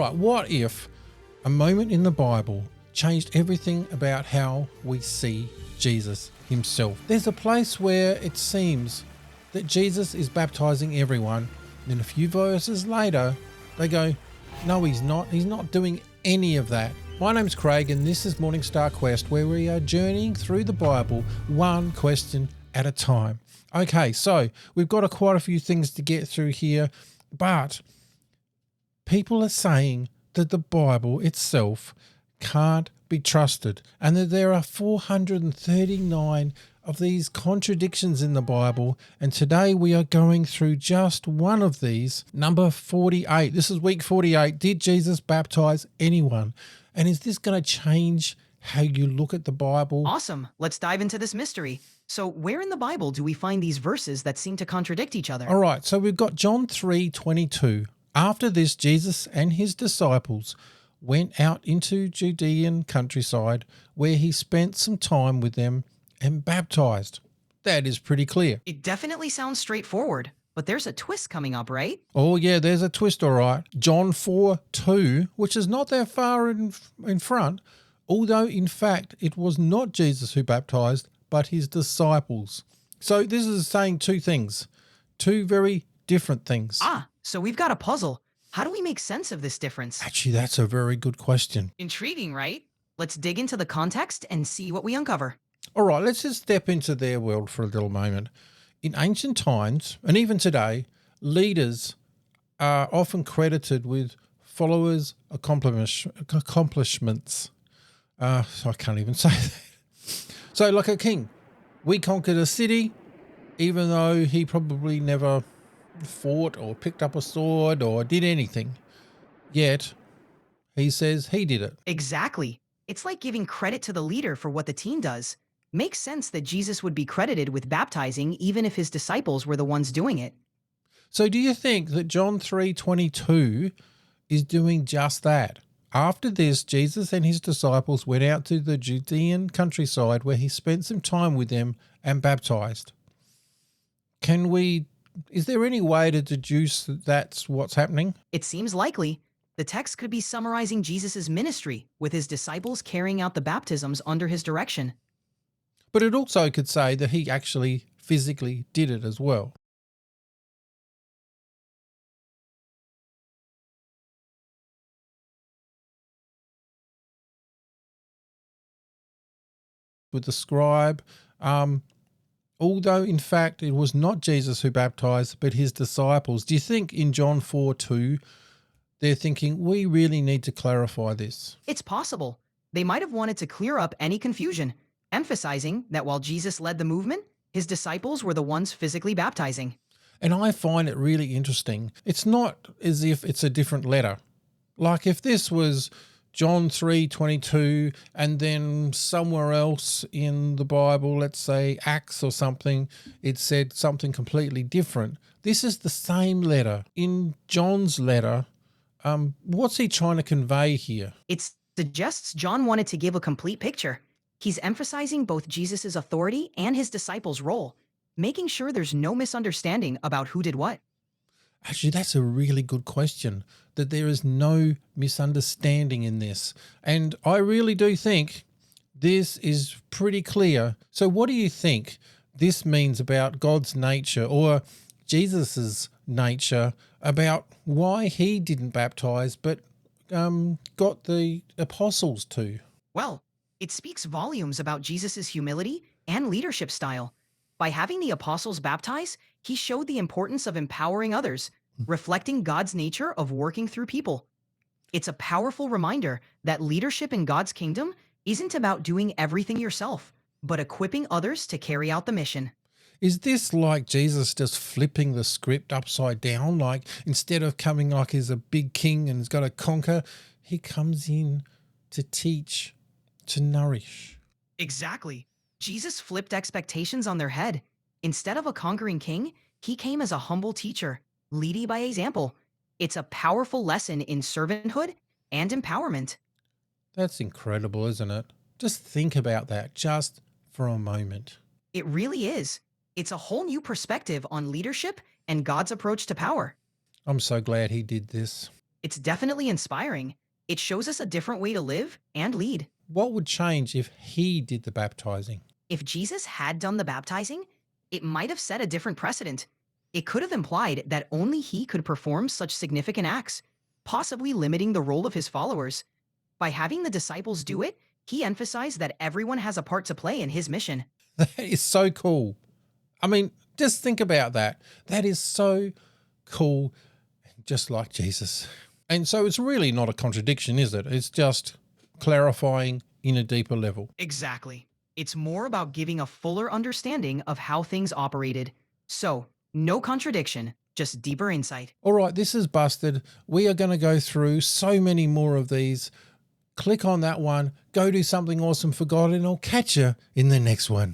right, what if a moment in the Bible changed everything about how we see Jesus himself? There's a place where it seems that Jesus is baptizing everyone. Then a few verses later, they go, no, he's not. He's not doing any of that. My name's Craig, and this is Morning Star Quest, where we are journeying through the Bible one question at a time. Okay, so we've got quite a few things to get through here, but people are saying that the Bible itself can't be trusted and that there are 439 of these contradictions in the Bible, and today we are going through just one of these, number 48. This is week 48. Did Jesus baptize anyone? And is this going to change how you look at the Bible? Awesome. Let's dive into this mystery. So where in the Bible do we find these verses that seem to contradict each other? All right, so we've got John 3:22. After this, Jesus and his disciples went out into Judean countryside, where he spent some time with them and baptized. That is pretty clear. It definitely sounds straightforward, but there's a twist coming up, right? Oh yeah, there's a twist, all right. John 4:2, which is not that far in front, although in fact it was not Jesus who baptized, but his disciples. So this is saying two things, two very different things. So we've got a puzzle. How do we make sense of this difference? Actually, that's a very good question. Intriguing, right? Let's dig into the context and see what we uncover. All right, let's just step into their world for a little moment. In ancient times, and even today, leaders are often credited with followers' accomplishments. I can't even say that. So like a king, we conquered a city, even though he probably never fought or picked up a sword or did anything. Yet, he says he did it. Exactly. It's like giving credit to the leader for what the team does. Makes sense that Jesus would be credited with baptizing even if his disciples were the ones doing it. So do you think that John 3:22 is doing just that? After this, Jesus and his disciples went out to the Judean countryside, where he spent some time with them and baptized. Is there any way to deduce that that's what's happening? It seems likely. The text could be summarizing Jesus' ministry, with his disciples carrying out the baptisms under his direction. But it also could say that he actually physically did it as well. With the scribe, although in fact it was not Jesus who baptized, but his disciples. Do you think in John 4:2 they're thinking, we really need to clarify this? It's possible. They might have wanted to clear up any confusion, emphasizing that while Jesus led the movement, his disciples were the ones physically baptizing. And I find it really interesting. It's not as if it's a different letter. Like if this was John 3:22 and then somewhere else in the Bible, let's say Acts or something, it said something completely different. This is the same letter. In John's letter, what's he trying to convey here? It suggests John wanted to give a complete picture. He's emphasizing both Jesus' authority and his disciples' role, making sure there's no misunderstanding about who did what. Actually, that's a really good question, that there is no misunderstanding in this. And I really do think this is pretty clear. So what do you think this means about God's nature, or Jesus's nature, about why he didn't baptize but got the apostles to? Well, it speaks volumes about Jesus' humility and leadership style. By having the apostles baptize, he showed the importance of empowering others, reflecting God's nature of working through people. It's a powerful reminder that leadership in God's kingdom isn't about doing everything yourself, but equipping others to carry out the mission. Is this like Jesus just flipping the script upside down? Like instead of coming like he's a big king and he's got to conquer, he comes in to teach, to nourish. Exactly. Jesus flipped expectations on their head. Instead of a conquering king, he came as a humble teacher, leading by example. It's a powerful lesson in servanthood and empowerment. That's incredible, isn't it? Just think about that just for a moment. It really is. It's a whole new perspective on leadership and God's approach to power. I'm so glad he did this. It's definitely inspiring. It shows us a different way to live and lead. What would change if he did the baptizing? If Jesus had done the baptizing, it might have set a different precedent. It could have implied that only he could perform such significant acts, possibly limiting the role of his followers. By having the disciples do it, he emphasized that everyone has a part to play in his mission. That is so cool. I mean, just think about that. That is so cool, just like Jesus. And so it's really not a contradiction, is it? It's just clarifying in a deeper level. Exactly. It's more about giving a fuller understanding of how things operated. So, no contradiction, just deeper insight. All right, this is busted. We are going to go through so many more of these. Click on that one, go do something awesome for God, and I'll catch you in the next one.